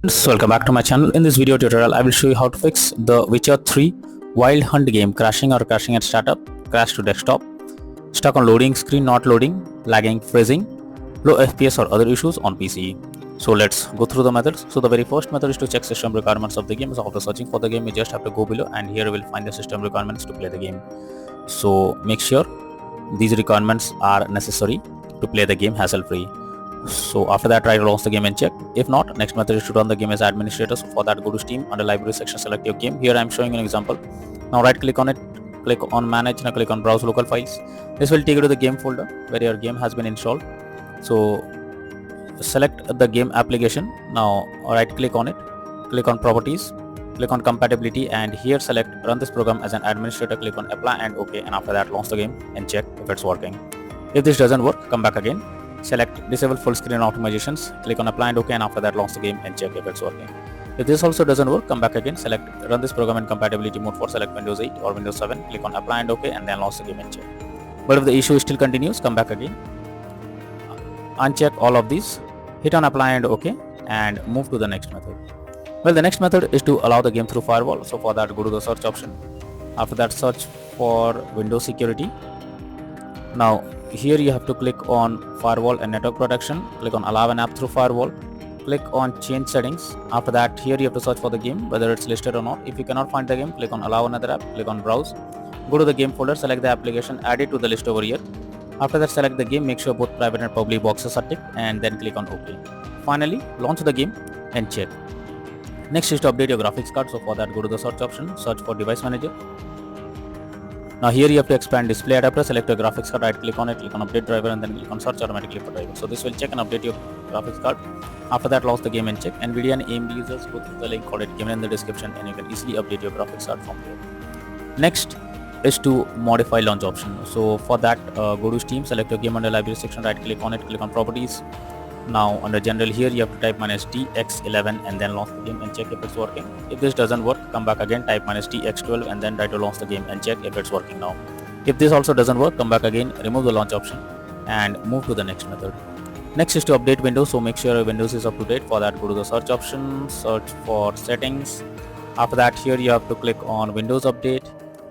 Welcome back to my channel. In this video tutorial I will show you how to fix the Witcher 3 Wild Hunt game crashing at startup, crash to desktop, stuck on loading screen not loading, lagging, freezing, low FPS or other issues on PC. So let's go through the methods. So the very first method is to check system requirements of the game. So after searching for the game you just have to go below and here you will find the system requirements to play the game. So make sure these requirements are necessary to play the game hassle free. So after that try to launch the game and check. If not, next method is to run the game as administrator. So for that go to Steam, under library section select your game. Here I am showing an example. Now right click on it, click on manage, now click on browse local files. This will take you to the game folder where your game has been installed. So select the game application. Now right click on it, click on properties, click on compatibility and here select run this program as an administrator, click on apply and OK, and after that launch the game and check if it's working. If this doesn't work, come back again, select disable full screen optimizations, click on apply and OK, and after that launch the game and check if it's working. If this also doesn't work, come back again, select run this program in compatibility mode for select Windows 8 or Windows 7, click on apply and OK, and then launch the game and check. But if the issue still continues, come back again, uncheck all of these, hit on apply and OK, and move to the next method. Well, the next method is to allow the game through firewall. So for that go to the search option, after that search for Windows security. Now here you have to click on firewall and network protection, click on allow an app through firewall, click on change settings. After that here you have to search for the game whether it's listed or not. If you cannot find the game, click on allow another app, click on browse, go to the game folder, select the application, add it to the list over here. After that select the game, make sure both private and public boxes are ticked and then click on OK. Finally launch the game and check. Next is to update your graphics card. So for that go to the search option, search for device manager. Now here you have to expand display adapter, select your graphics card, right click on it, click on update driver and then click on search automatically for driver. So this will check and update your graphics card. After that launch the game and check. NVIDIA and AMD users, go through the link already given in the description and you can easily update your graphics card from there. Next is to modify launch option. So for that go to Steam, select your game under library section, right click on it, click on properties. Now under general here you have to type -TX11 and then launch the game and check if it's working. If this doesn't work, come back again, type -TX12 and then try to launch the game and check if it's working now. If this also doesn't work, come back again, remove the launch option and move to the next method. Next is to update Windows. So make sure Windows is up to date. For that go to the search option, search for settings. After that here you have to click on Windows Update.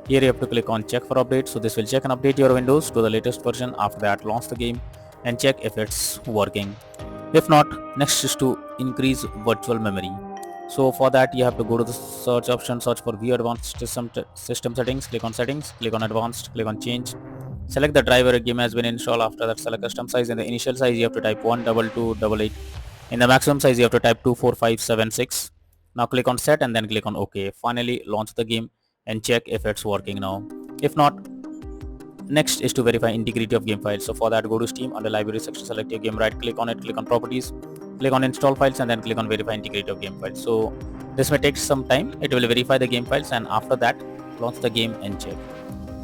Here you have to click on check for update. So this will check and update your Windows to the latest version. After that launch the game and check if it's working. If not, next is to increase virtual memory. So for that you have to go to the search option, search for view advanced system settings, click on settings, click on advanced, click on change, select the driver a game has been installed. After that select custom size. In the initial size you have to type 12288. In the maximum size you have to type 24576. Now click on set and then click on OK. Finally launch the game and check if it's working now. If not, next is to verify integrity of game files. So for that go to Steam, under library section select your game, right click on it, click on properties, click on install files and then click on verify integrity of game files. So this may take some time, it will verify the game files and after that launch the game and check.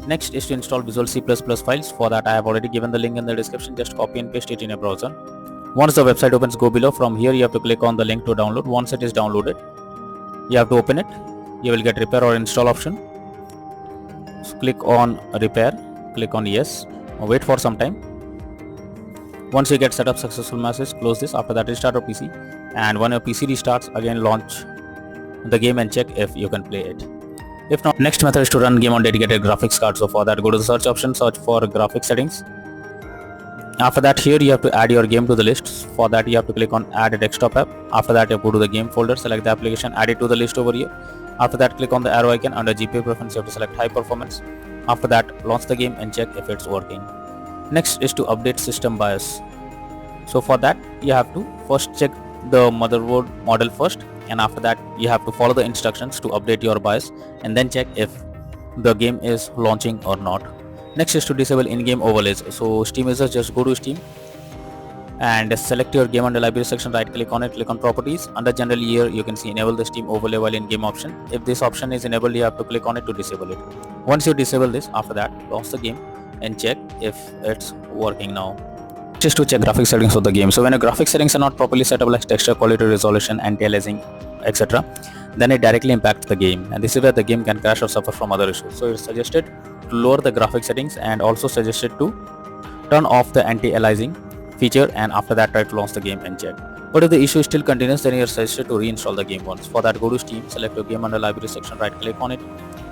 Next is to install Visual C++ files. For that I have already given the link in the description, just copy and paste it in your browser. Once the website opens, go below. From here you have to click on the link to download. Once it is downloaded you have to open it. You will get repair or install option. So click on repair, click on yes, wait for some time. Once you get set up successful message, close this. After that restart your PC and when your PC restarts, again launch the game and check if you can play it. If not, next method is to run game on dedicated graphics card. So for that go to the search option, search for graphics settings. After that here you have to add your game to the list. For that you have to click on add a desktop app. After that you go to the game folder, select the application, add it to the list over here. After that click on the arrow icon, under GPU preference you have to select high performance. After that launch the game and check if it's working. Next is to update system BIOS. So for that you have to first check the motherboard model first and after that you have to follow the instructions to update your BIOS and then check if the game is launching or not. Next is to disable in-game overlays. So Steam users, just go to Steam and select your game under library section, right click on it, click on properties. Under general here you can see enable the Steam overlay while in game option. If this option is enabled you have to click on it to disable it. Once you disable this, after that launch the game and check if it's working now. Just to check graphics settings of the game. So when your graphics settings are not properly set up, like texture quality, resolution, anti-aliasing, etc., then it directly impacts the game and this is where the game can crash or suffer from other issues. So it's suggested to lower the graphics settings and also suggested to turn off the anti-aliasing feature and after that try to launch the game and check. But if the issue still continues, then you are suggested to reinstall the game once. For that, go to Steam, select your game under library section, right click on it,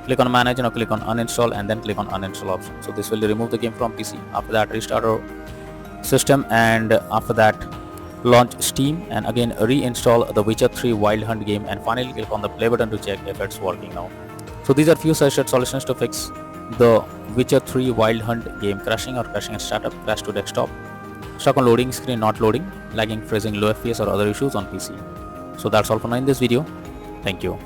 click on manage, and click on uninstall, and then click on uninstall option. So this will remove the game from PC. After that, restart our system, and after that launch Steam and again reinstall the Witcher 3 Wild Hunt game, and finally click on the play button to check if it's working now. So these are few suggested solutions to fix the Witcher 3 Wild Hunt game crashing or crashing at startup, crash to desktop, stuck on loading screen not loading, lagging, freezing, low FPS or other issues on PC. So that's all for now in this video. Thank you.